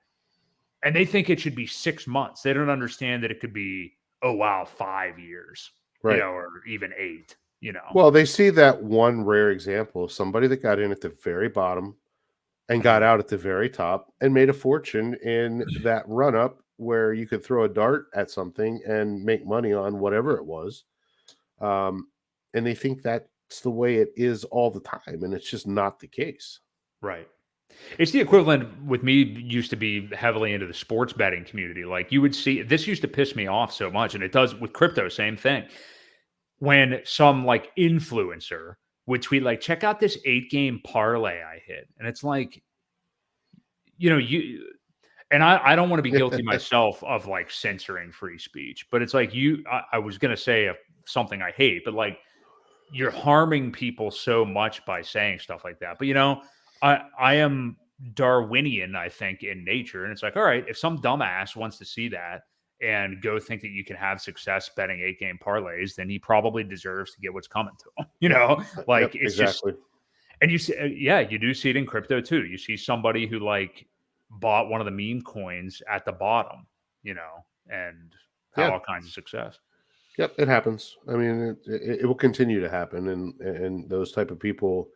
and they think it should be 6 months. They don't understand that it could be, oh wow, 5 years, Right. or even 8. Well, they see that one rare example of somebody that got in at the very bottom and got Mhm. out at the very top and made a fortune in that run up where you could throw a dart at something and make money on whatever it was. Um, and they think that's the way it is all the time, and it's just not the case. Right. It's the equivalent with me. Used to be heavily into the sports betting community. Like, you would see this used to piss me off so much, and it does with crypto. Same thing. When some like influencer would tweet like, "Check out this 8-game parlay I hit," and it's like, you. And I don't want to be guilty myself of like censoring free speech, but it's like I was gonna say something I hate, but like, you're harming people so much by saying stuff like that. But I am Darwinian, I think, in nature, and it's like, all right, if some dumbass wants to see that and go think that you can have success betting 8-game parlays, then he probably deserves to get what's coming to him. Yep, Like, it's just, exactly. and you see, yeah, you do see it in crypto too. You see somebody who like bought one of the meme coins at the bottom, and have Yeah. all kinds of success. Yep, it happens. I mean, it will continue to happen, and those type of people,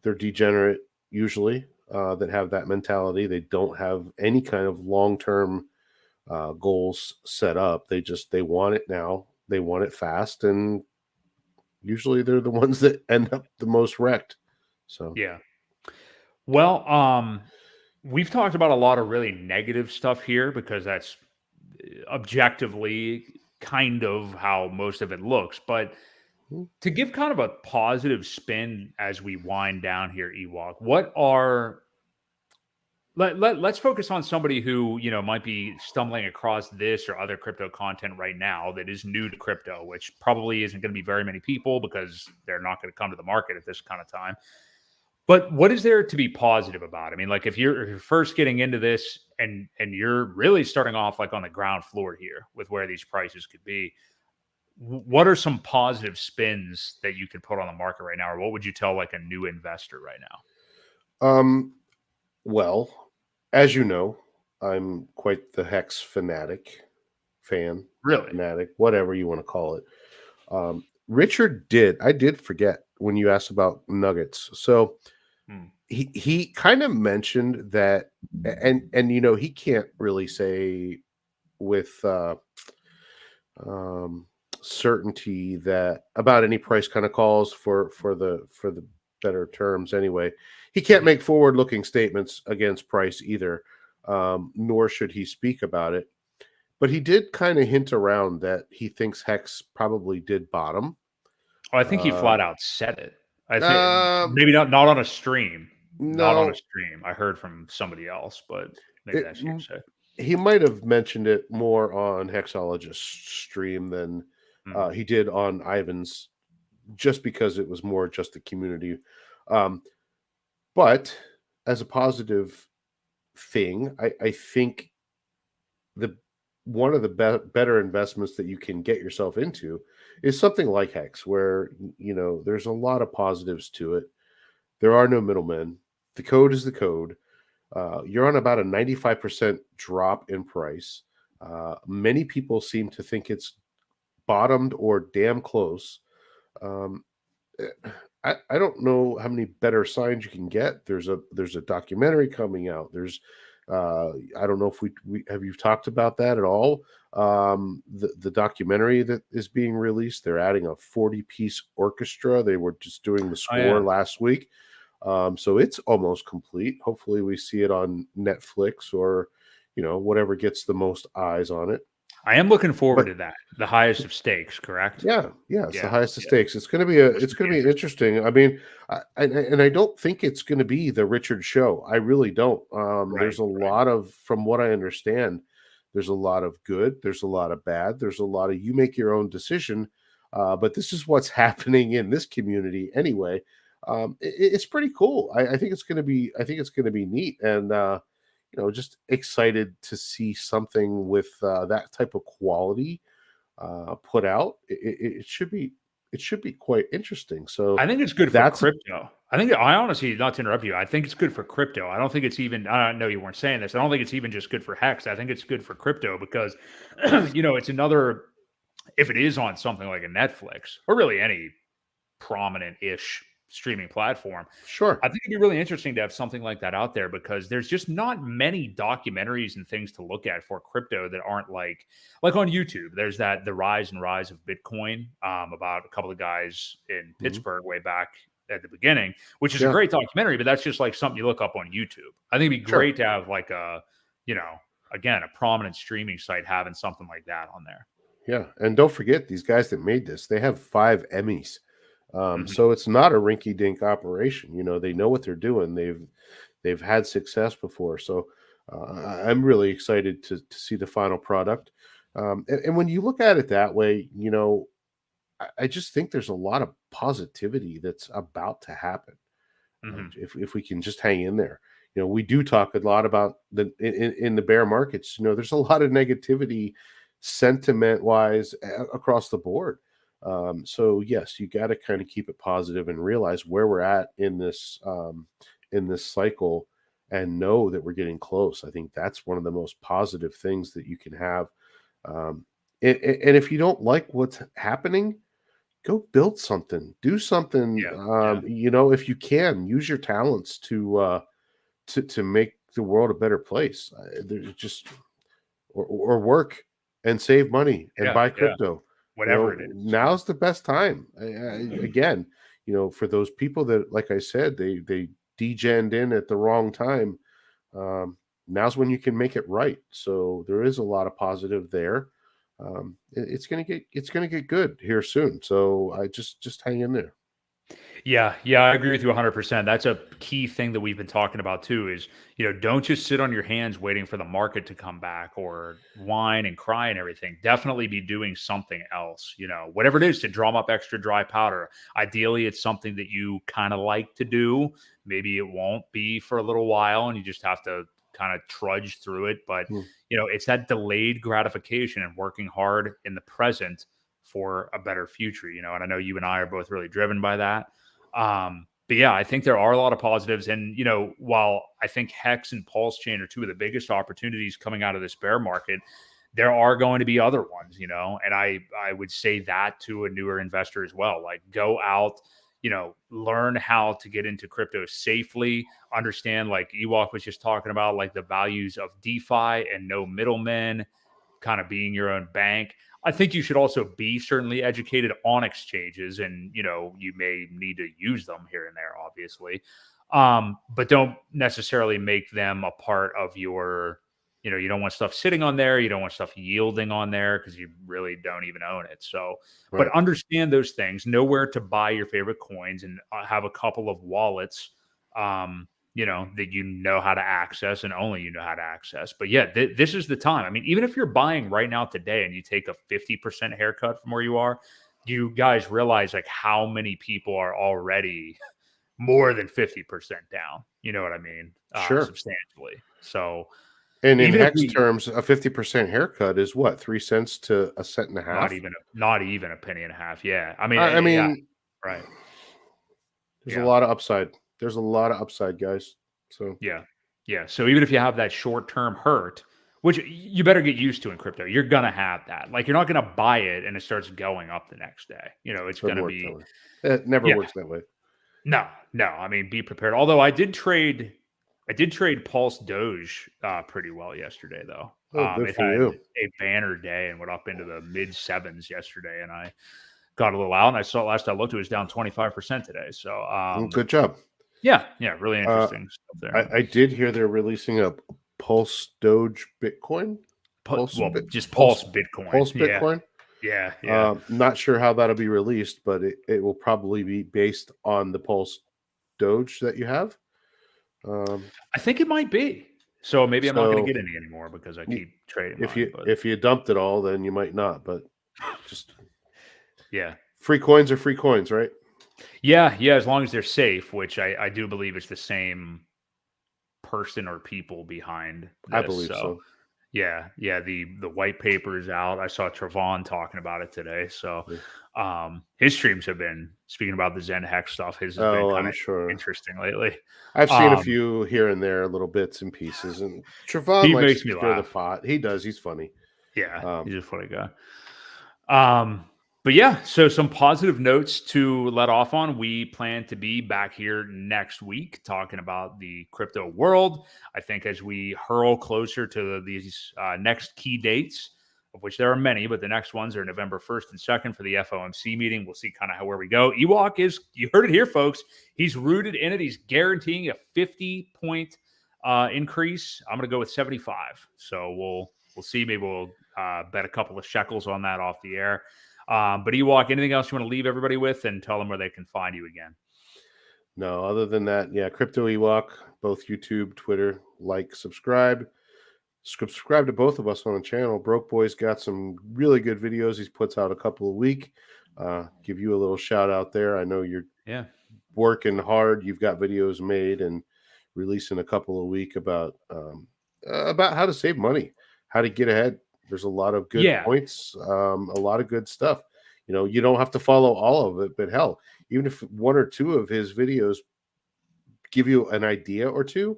they're degenerate usually, that have that mentality. They don't have any kind of long term goals set up. They want it now. They want it fast, and usually they're the ones that end up the most wrecked. So Yeah. Well, we've talked about a lot of really negative stuff here, because that's objectively kind of how most of it looks. But mm, to give kind of a positive spin as we wind down here, Ewok, what are let's focus on somebody who might be stumbling across this or other crypto content right now that is new to crypto, which probably isn't going to be very many people, because they're not going to come to the market at this kind of time. But what is there to be positive about? I mean, like, if you're first getting into this, and you're really starting off like on the ground floor here with where these prices could be, what are some positive spins that you could put on the market right now, or what would you tell like a new investor right now? um, well, as you know, I'm quite the hex fan, Really? fanatic, whatever you want to call it. I did forget when you asked about nuggets. So Hmm. he kind of mentioned that, and he can't really say with um, certainty that about any price kind of calls for the better terms. Anyway, he can't Mhm. make forward looking statements against price either, nor should he speak about it. But he did kind of hint around that he thinks Hex probably did bottom. Oh, I think he Uh, flat out said it. I think um, maybe not on a stream. Not on a no, stream. I heard from somebody else, but maybe it, that's hearsay. he might have mentioned it more on Hexologist's stream than Mhm. he did on Ivan's, just because it was more just the community. Um, but as a positive thing, I think the one of the better investments that you can get yourself into is something like Hex, where there's a lot of positives to it. There are no middlemen. The code is the code. You're on about a 95% drop in price. Many people seem to think it's bottomed or damn close. Um, I don't know how many better signs you can get. There's a documentary coming out. I don't know if we have you talked about that at all. The documentary that is being released, they're adding a 40-piece orchestra. They were just doing the Oh score yeah. last week. So it's almost complete. Hopefully we see it on Netflix or whatever gets the most eyes on it. I am looking forward But to that. The highest of stakes, correct? yeah, it's the Yeah. highest of Yeah. stakes. This It's would gonna be be interesting. interesting. I mean, and I don't think it's gonna be the Richard show. I really don't. Right. There's a Right. lot of, from what I understand, there's a lot of good. There's a lot of bad. There's a lot of you make your own decision. But this is what's happening in this community anyway. It's pretty cool. I think it's gonna be. I think it's gonna be neat, and just excited to see something with that type of quality put out. It should be it should be quite interesting. So I think it's good for that's crypto. I honestly, not to interrupt you, I think it's good for crypto. I don't think it's even, I know you weren't saying this. I don't think it's even just good for Hex. I think it's good for crypto because, it's another, if it is on something like a Netflix or really any prominent-ish streaming platform, sure. I think it'd be really interesting to have something like that out there because there's just not many documentaries and things to look at for crypto that aren't like on YouTube. There's the rise of Bitcoin, about a couple of guys in Pittsburgh way back at the beginning, which is a great documentary, but that's just like something you look up on YouTube. I think it'd be great to have like again, a prominent streaming site having something like that on there. Yeah. And don't forget these guys that made this, they have 5 Emmys. So it's not a rinky-dink operation. They know what they're doing. They've had success before. So I'm really excited to see the final product. And when you look at it that way, I just think there's a lot of positivity that's about to happen. If we can just hang in there. We do talk a lot about in the bear markets. There's a lot of negativity sentiment-wise across the board. So yes, you got to kind of keep it positive and realize where we're at in this cycle and know that we're getting close. I think that's one of the most positive things that you can have. And if you don't like what's happening, go build something, do something. If you can, use your talents to make the world a better place. There's just or work and save money and buy crypto. Whatever it is. Now's the best time. Again, for those people that, like I said, they degened in at the wrong time. Now's when you can make it right. So there is a lot of positive there. It's gonna get good here soon. So I just hang in there. Yeah, I agree with you 100%. That's a key thing that we've been talking about too is, don't just sit on your hands waiting for the market to come back or whine and cry and everything. Definitely be doing something else, whatever it is to drum up extra dry powder. Ideally, it's something that you kind of like to do. Maybe it won't be for a little while and you just have to kind of trudge through it. But, it's that delayed gratification and working hard in the present for a better future, and I know you and I are both really driven by that. But yeah, I think there are a lot of positives. And, while I think Hex and PulseChain are two of the biggest opportunities coming out of this bear market, there are going to be other ones, and I would say that to a newer investor as well. Like go out, learn how to get into crypto safely, understand like Ewok was just talking about, like the values of DeFi and no middlemen, kind of being your own bank. I think you should also be certainly educated on exchanges and, you may need to use them here and there, obviously. But don't necessarily make them a part of your, you don't want stuff sitting on there. You don't want stuff yielding on there because you really don't even own it. So, but understand those things, know where to buy your favorite coins and have a couple of wallets, that how to access and only how to access. But yeah, this is the time. I mean, even if you're buying right now today and you take a 50% haircut from where you are, you guys realize like how many people are already more than 50% down. You know what I mean? Sure. Substantially. So, and in Hex terms, a 50% haircut is what, 3 cents to a cent and a half? Not even a penny and a half. Yeah. I mean, yeah, right. There's a lot of upside. There's a lot of upside, guys. So yeah. So even if you have that short-term hurt, which you better get used to in crypto, you're gonna have that. Like you're not gonna buy it and it starts going up the next day. It's gonna be. It never works that way. No. I mean, be prepared. Although I did trade Pulse Doge pretty well yesterday, though. Good for you. A banner day and went up into the mid 7s yesterday, and I got a little out. And I saw last I looked, it was down 25% today. So good job. Yeah, really interesting stuff there. I did hear they're releasing a Pulse Doge Bitcoin. Pulse Bitcoin. Pulse Bitcoin. Yeah. Not sure how that'll be released, but it will probably be based on the Pulse Doge that you have. I think it might be. So maybe I'm not going to get any anymore because I keep trading. If you dumped it all, then you might not. But just free coins are free coins, right? Yeah, as long as they're safe, which I do believe it's the same person or people behind this. I believe so. Yeah, the white paper is out. I saw Trevon talking about it today. So his streams have been speaking about the Zen Hex stuff. His has been Oh, kind I'm of sure. interesting lately. I've seen a Um, few here and there, little bits and pieces, and Trevon he likes makes to me stir the laugh. pot. He does. He's funny. Yeah, Um, he's a funny guy. But yeah, so some positive notes to let off on. We plan to be back here next week talking about the crypto world. I think as we hurl closer to these next key dates, of which there are many, but the next ones are November 1st and 2nd for the FOMC meeting. We'll see kind of where we go. Ewok is, you heard it here, folks. He's rooted in it. He's guaranteeing a 50-point increase. I'm going to go with 75. So we'll see. Maybe we'll bet a couple of shekels on that off the air. But Ewok, anything else you want to leave everybody with and tell them where they can find you again? no, other than that, yeah, Crypto Ewok, both YouTube, Twitter, subscribe. Subscribe to both of us on the channel. Broke Boy's got some really good videos. He puts out a couple a week. Give you a little shout out there. I know you're working hard. You've got videos made and releasing a couple a week about how to save money, how to get ahead. There's a lot of good points, a lot of good stuff. You know, you don't have to follow all of it, but hell, even if one or two of his videos give you an idea or two,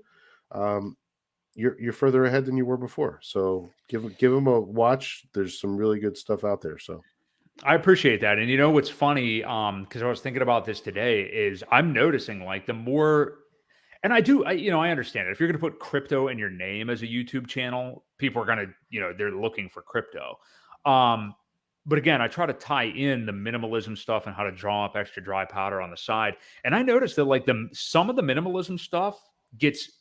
you're further ahead than you were before. So give him a watch. There's some really good stuff out there. So I appreciate that. And you know what's funny, because I was thinking about this today, is I'm noticing like the more, and I understand it. If you're going to put crypto in your name as a YouTube channel, people are going to, they're looking for crypto. But again, I try to tie in the minimalism stuff and how to draw up extra dry powder on the side. And I noticed that like some of the minimalism stuff gets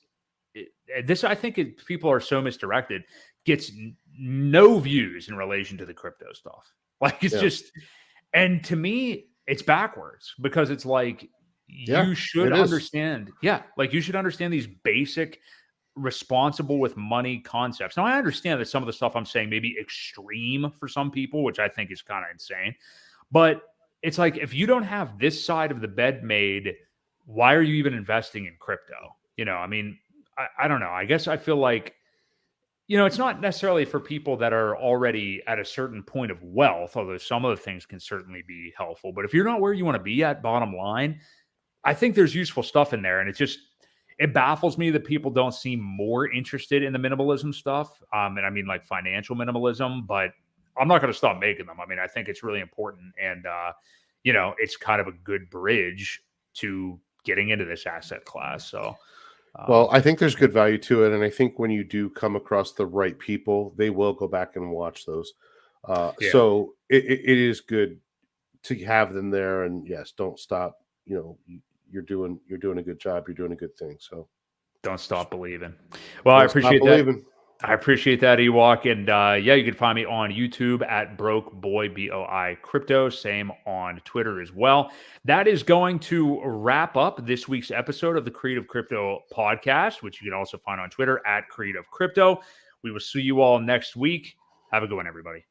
this. I think people are so misdirected, gets no views in relation to the crypto stuff. Like it's just, and to me, it's backwards because it's like you should understand. Yeah, like you should understand these basic responsible with money concepts. Now, I understand that some of the stuff I'm saying may be extreme for some people, which I think is kind of insane. But it's like, if you don't have this side of the bed made, why are you even investing in crypto? I mean, I don't know. I guess I feel like, it's not necessarily for people that are already at a certain point of wealth, although some of the things can certainly be helpful. But if you're not where you want to be at, bottom line, I think there's useful stuff in there. And it baffles me that people don't seem more interested in the minimalism stuff. And I mean like financial minimalism, but I'm not going to stop making them. I mean, I think it's really important. And, it's kind of a good bridge to getting into this asset class. So, well, I think there's good value to it. And I think when you do come across the right people, they will go back and watch those. So it is good to have them there. And yes, don't stop. You're doing a good job. You're doing a good thing. So don't stop believing. Well, I appreciate that. I appreciate that, Ewok. And you can find me on YouTube at Broke Boi, Boi Crypto. Same on Twitter as well. That is going to wrap up this week's episode of the Creative Crypto podcast, which you can also find on Twitter at Creative Crypto. We will see you all next week. Have a good one, everybody.